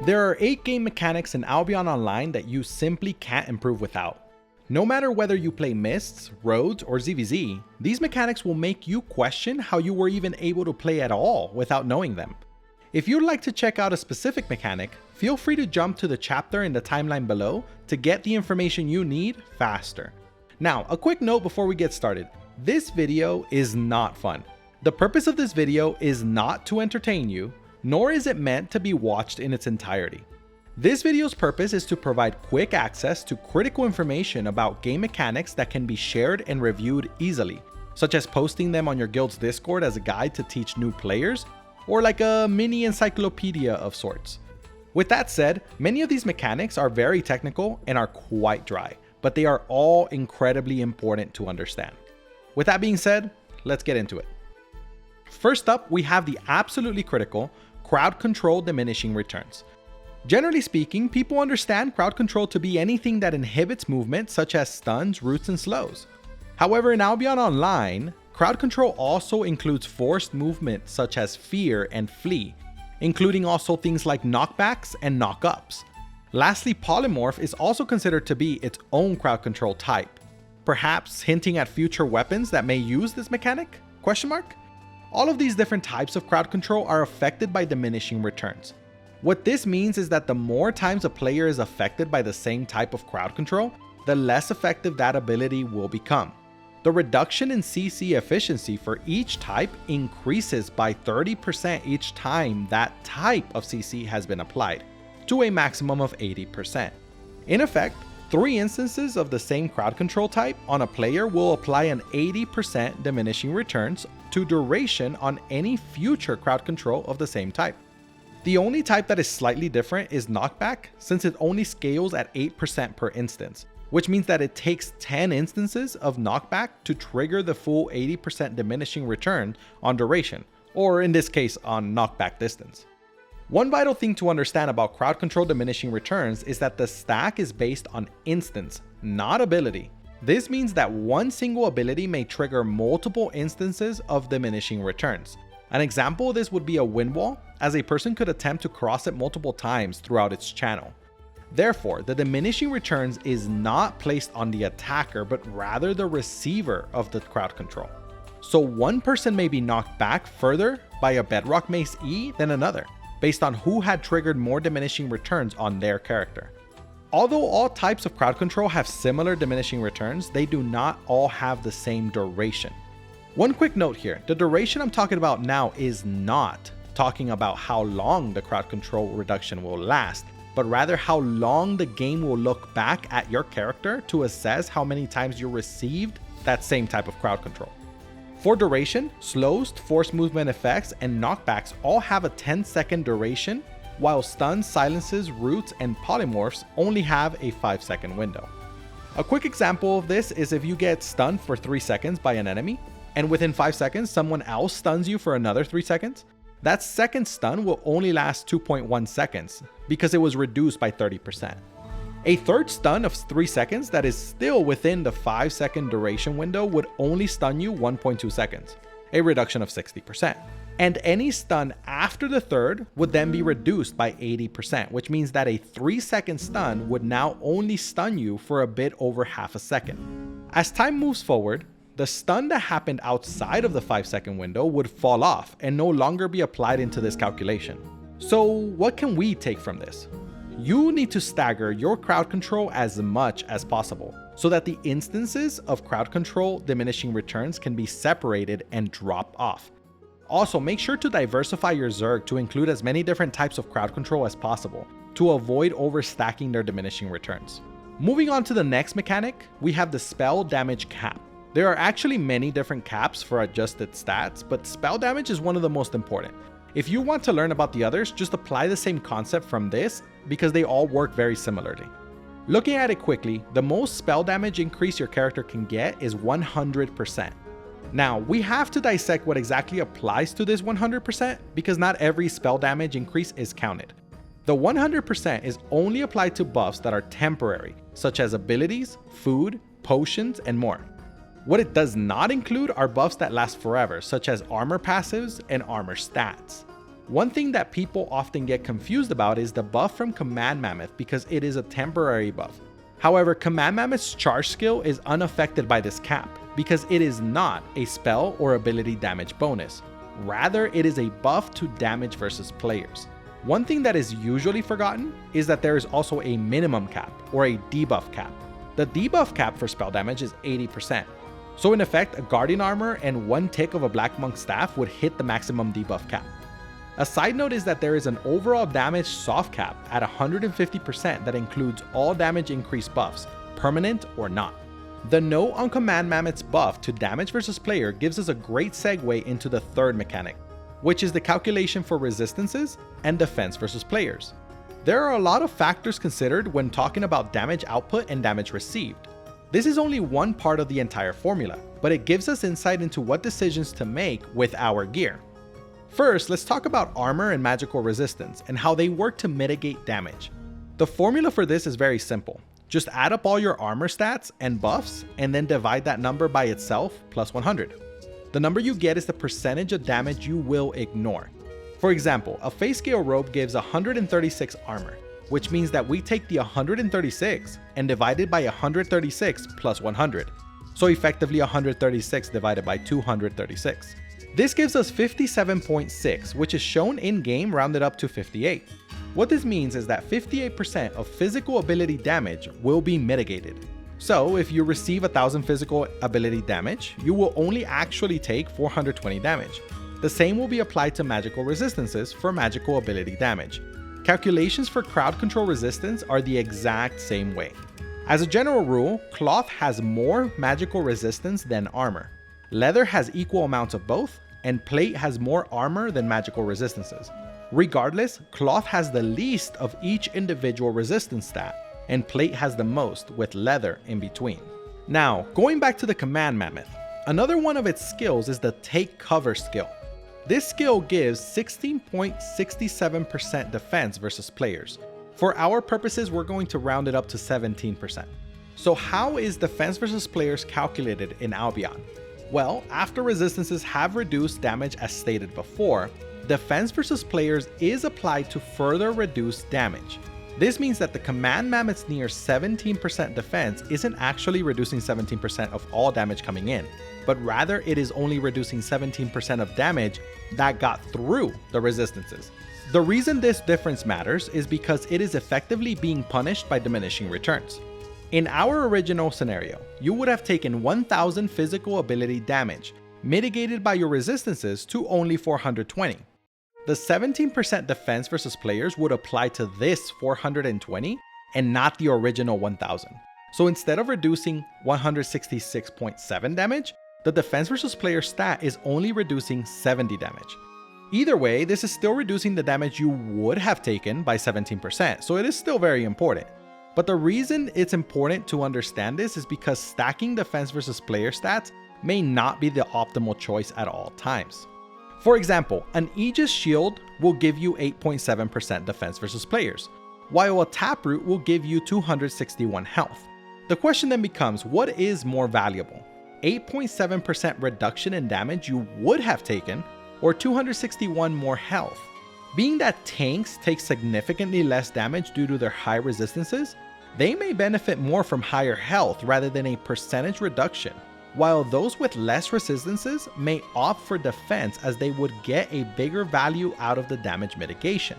There are 8 game mechanics in Albion Online that you simply can't improve without. No matter whether you play Mists, Roads, or ZVZ, these mechanics will make you question how you were even able to play at all without knowing them. If you'd like to check out a specific mechanic, feel free to jump to the chapter in the timeline below to get the information you need faster. Now, a quick note before we get started. This video is not fun. The purpose of this video is not to entertain you, nor is it meant to be watched in its entirety. This video's purpose is to provide quick access to critical information about game mechanics that can be shared and reviewed easily, such as posting them on your guild's Discord as a guide to teach new players, or like a mini encyclopedia of sorts. With that said, many of these mechanics are very technical and are quite dry, but they are all incredibly important to understand. With that being said, let's get into it. First up, we have the absolutely critical crowd control diminishing returns. Generally speaking, people understand crowd control to be anything that inhibits movement such as stuns, roots, and slows. However, in Albion Online, crowd control also includes forced movement such as fear and flee, including also things like knockbacks and knockups. Lastly, polymorph is also considered to be its own crowd control type, perhaps hinting at future weapons that may use this mechanic? All of these different types of crowd control are affected by diminishing returns. What this means is that the more times a player is affected by the same type of crowd control, the less effective that ability will become. The reduction in CC efficiency for each type increases by 30% each time that type of CC has been applied, to a maximum of 80%. In effect, 3 instances of the same crowd control type on a player will apply an 80% diminishing returns to duration on any future crowd control of the same type. The only type that is slightly different is knockback, since it only scales at 8% per instance, which means that it takes 10 instances of knockback to trigger the full 80% diminishing return on duration, or in this case on knockback distance. One vital thing to understand about crowd control diminishing returns is that the stack is based on instance, not ability. This means that one single ability may trigger multiple instances of diminishing returns. An example of this would be a wind wall, as a person could attempt to cross it multiple times throughout its channel. Therefore, the diminishing returns is not placed on the attacker, but rather the receiver of the crowd control. So one person may be knocked back further by a bedrock mace E than another, based on who had triggered more diminishing returns on their character. Although all types of crowd control have similar diminishing returns, they do not all have the same duration. One quick note here, the duration I'm talking about now is not talking about how long the crowd control reduction will last, but rather how long the game will look back at your character to assess how many times you received that same type of crowd control. For duration, slows, force movement effects, and knockbacks all have a 10-second duration, while stuns, silences, roots, and polymorphs only have a 5-second window. A quick example of this is if you get stunned for 3 seconds by an enemy, and within 5 seconds someone else stuns you for another 3 seconds, that second stun will only last 2.1 seconds because it was reduced by 30%. A third stun of 3 seconds that is still within the 5-second duration window would only stun you 1.2 seconds, a reduction of 60%. And any stun after the third would then be reduced by 80%, which means that a 3-second stun would now only stun you for a bit over half a second. As time moves forward, the stun that happened outside of the 5-second window would fall off and no longer be applied into this calculation. So what can we take from this? You need to stagger your crowd control as much as possible so that the instances of crowd control diminishing returns can be separated and drop off. Also, make sure to diversify your Zerg to include as many different types of crowd control as possible to avoid overstacking their diminishing returns. Moving on to the next mechanic, we have the spell damage cap. There are actually many different caps for adjusted stats, but spell damage is one of the most important. If you want to learn about the others, just apply the same concept from this because they all work very similarly. Looking at it quickly, the most spell damage increase your character can get is 100%. Now, we have to dissect what exactly applies to this 100% because not every spell damage increase is counted. The 100% is only applied to buffs that are temporary, such as abilities, food, potions, and more. What it does not include are buffs that last forever, such as armor passives and armor stats. One thing that people often get confused about is the buff from Command Mammoth because it is a temporary buff. However, Command Mammoth's charge skill is unaffected by this cap because it is not a spell or ability damage bonus. Rather, it is a buff to damage versus players. One thing that is usually forgotten is that there is also a minimum cap or a debuff cap. The debuff cap for spell damage is 80%. So in effect, a Guardian Armor and one tick of a Black Monk staff would hit the maximum debuff cap. A side note is that there is an overall damage soft cap at 150% that includes all damage increase buffs, permanent or not. The note on Command Mammoth's buff to damage versus player gives us a great segue into the third mechanic, which is the calculation for resistances and defense versus players. There are a lot of factors considered when talking about damage output and damage received. This is only one part of the entire formula, but it gives us insight into what decisions to make with our gear. First, let's talk about armor and magical resistance and how they work to mitigate damage. The formula for this is very simple. Just add up all your armor stats and buffs and then divide that number by itself plus 100. The number you get is the percentage of damage you will ignore. For example, a Phase Scale robe gives 136 armor, which means that we take the 136 and divide it by 136 plus 100. So effectively 136 divided by 236. This gives us 57.6, which is shown in-game rounded up to 58. What this means is that 58% of physical ability damage will be mitigated. So if you receive 1000 physical ability damage, you will only actually take 420 damage. The same will be applied to magical resistances for magical ability damage. Calculations for crowd control resistance are the exact same way. As a general rule, cloth has more magical resistance than armor. Leather has equal amounts of both, and plate has more armor than magical resistances. Regardless, cloth has the least of each individual resistance stat, and plate has the most, with leather in between. Now, going back to the Command Mammoth, another one of its skills is the Take Cover skill. This skill gives 16.67% defense versus players. For our purposes, we're going to round it up to 17%. So how is defense versus players calculated in Albion? Well, after resistances have reduced damage as stated before, defense versus players is applied to further reduce damage. This means that the Command Mammoth's near 17% defense isn't actually reducing 17% of all damage coming in, but rather it is only reducing 17% of damage that got through the resistances. The reason this difference matters is because it is effectively being punished by diminishing returns. In our original scenario, you would have taken 1000 physical ability damage, mitigated by your resistances to only 420. The 17% defense versus players would apply to this 420 and not the original 1000. So instead of reducing 166.7 damage, the defense versus player stat is only reducing 70 damage. Either way, this is still reducing the damage you would have taken by 17%, so it is still very important. But the reason it's important to understand this is because stacking defense versus player stats may not be the optimal choice at all times. For example, an Aegis shield will give you 8.7% defense versus players, while a taproot will give you 261 health. The question then becomes, what is more valuable? 8.7% reduction in damage you would have taken, or 261 more health? Being that tanks take significantly less damage due to their high resistances, they may benefit more from higher health rather than a percentage reduction, while those with less resistances may opt for defense as they would get a bigger value out of the damage mitigation.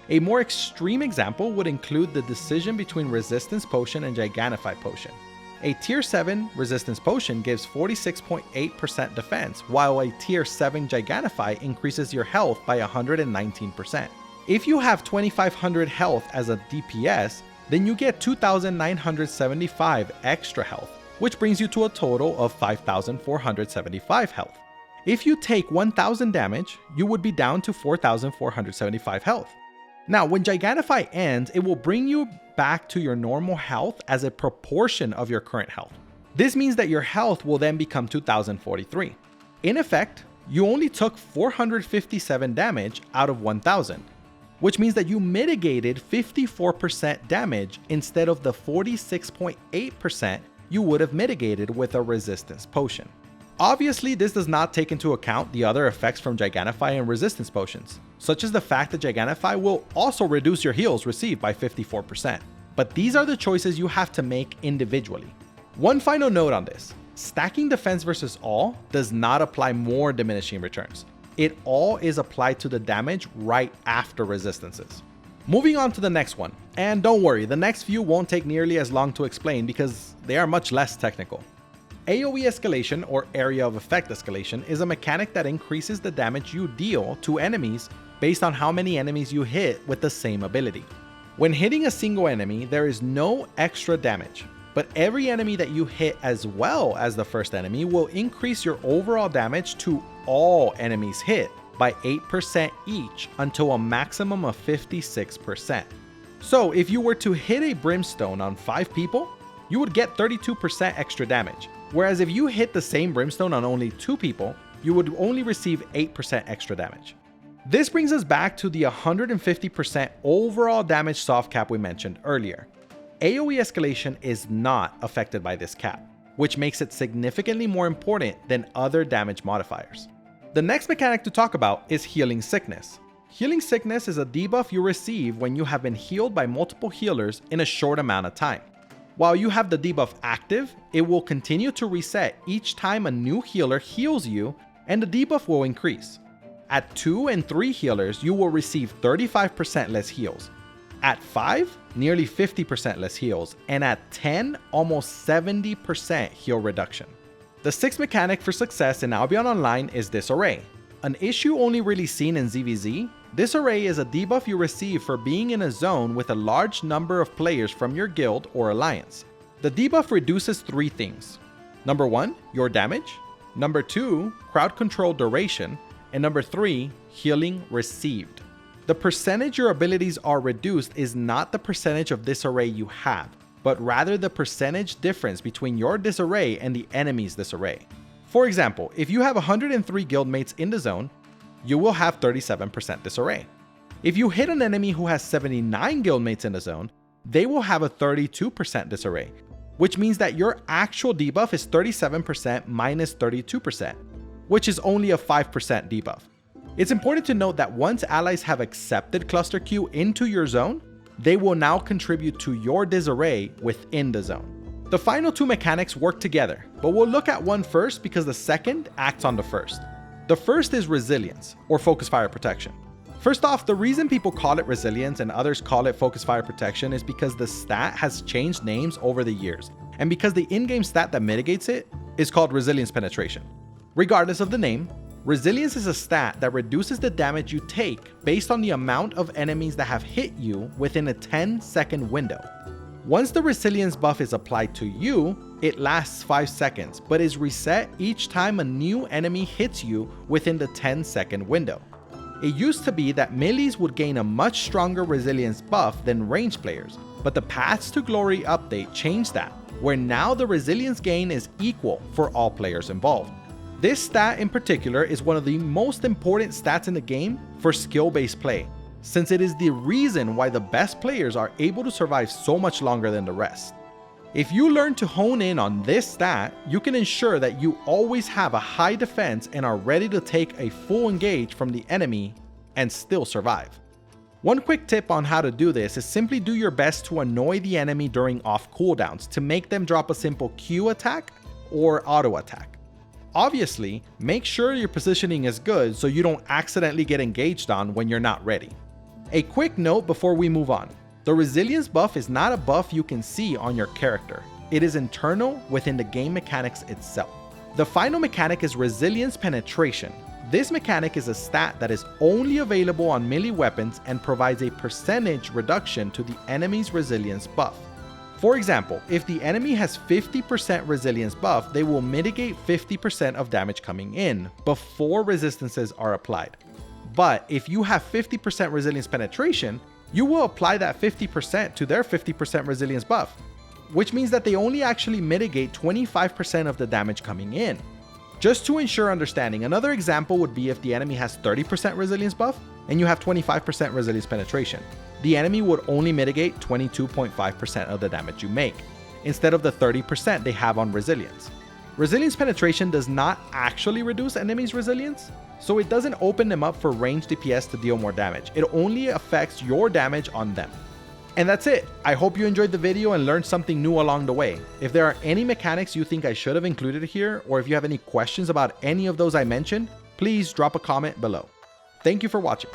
A more extreme example would include the decision between Resistance Potion and Gigantify Potion. A Tier 7 Resistance Potion gives 46.8% defense, while a Tier 7 Gigantify increases your health by 119%. If you have 2500 health as a DPS, then you get 2975 extra health, which brings you to a total of 5475 health. If you take 1000 damage, you would be down to 4475 health. Now, when Gigantify ends, it will bring you back to your normal health as a proportion of your current health. This means that your health will then become 2043. In effect, you only took 457 damage out of 1000, which means that you mitigated 54% damage instead of the 46.8% you would have mitigated with a Resistance Potion. Obviously, this does not take into account the other effects from Gigantify and Resistance Potions. such as the fact that Gigantify will also reduce your heals received by 54%. But these are the choices you have to make individually. One final note on this: stacking defense versus all does not apply more diminishing returns. It all is applied to the damage right after resistances. Moving on to the next one, and don't worry, the next few won't take nearly as long to explain because they are much less technical. AOE Escalation, or Area of Effect Escalation, is a mechanic that increases the damage you deal to enemies based on how many enemies you hit with the same ability. When hitting a single enemy, there is no extra damage, but every enemy that you hit as well as the first enemy will increase your overall damage to all enemies hit by 8% each until a maximum of 56%. So if you were to hit a Brimstone on 5 people, you would get 32% extra damage, whereas if you hit the same Brimstone on only 2 people, you would only receive 8% extra damage. This brings us back to the 150% overall damage soft cap we mentioned earlier. AOE Escalation is not affected by this cap, which makes it significantly more important than other damage modifiers. The next mechanic to talk about is Healing Sickness. Healing Sickness is a debuff you receive when you have been healed by multiple healers in a short amount of time. While you have the debuff active, it will continue to reset each time a new healer heals you, and the debuff will increase. At 2 and 3 healers, you will receive 35% less heals. At 5, nearly 50% less heals, and at 10, almost 70% heal reduction. The sixth mechanic for success in Albion Online is Disarray. An issue only really seen in ZVZ, Disarray is a debuff you receive for being in a zone with a large number of players from your guild or alliance. The debuff reduces 3 things. Number 1, your damage. Number 2, crowd control duration. And number 3, healing received. The percentage your abilities are reduced is not the percentage of disarray you have, but rather the percentage difference between your disarray and the enemy's disarray. For example, if you have 103 guildmates in the zone, you will have 37% disarray. If you hit an enemy who has 79 guildmates in the zone, they will have a 32% disarray, which means that your actual debuff is 37% minus 32%. Which is only a 5% debuff. It's important to note that once allies have accepted Cluster Q into your zone, they will now contribute to your disarray within the zone. The final 2 mechanics work together, but we'll look at one first because the second acts on the first. The first is Resilience, or Focus Fire Protection. First off, the reason people call it Resilience and others call it Focus Fire Protection is because the stat has changed names over the years, and because the in-game stat that mitigates it is called Resilience Penetration. Regardless of the name, Resilience is a stat that reduces the damage you take based on the amount of enemies that have hit you within a 10-second window. Once the Resilience buff is applied to you, it lasts 5 seconds, but is reset each time a new enemy hits you within the 10-second window. It used to be that melees would gain a much stronger Resilience buff than ranged players, but the Paths to Glory update changed that, where now the Resilience gain is equal for all players involved. This stat in particular is one of the most important stats in the game for skill-based play, since it is the reason why the best players are able to survive so much longer than the rest. If you learn to hone in on this stat, you can ensure that you always have a high defense and are ready to take a full engage from the enemy and still survive. One quick tip on how to do this is simply do your best to annoy the enemy during off cooldowns to make them drop a simple Q attack or auto attack. Obviously, make sure your positioning is good so you don't accidentally get engaged on when you're not ready. A quick note before we move on. The Resilience buff is not a buff you can see on your character. It is internal within the game mechanics itself. The final mechanic is Resilience Penetration. This mechanic is a stat that is only available on melee weapons and provides a percentage reduction to the enemy's Resilience buff. For example, if the enemy has 50% Resilience buff, they will mitigate 50% of damage coming in before resistances are applied. But if you have 50% Resilience Penetration, you will apply that 50% to their 50% Resilience buff, which means that they only actually mitigate 25% of the damage coming in. Just to ensure understanding, another example would be if the enemy has 30% Resilience buff and you have 25% Resilience Penetration. The enemy would only mitigate 22.5% of the damage you make, instead of the 30% they have on Resilience. Resilience penetration does not actually reduce enemies' resilience, so it doesn't open them up for ranged DPS to deal more damage. It only affects your damage on them. And that's it. I hope you enjoyed the video and learned something new along the way. If there are any mechanics you think I should have included here, or if you have any questions about any of those I mentioned, please drop a comment below. Thank you for watching.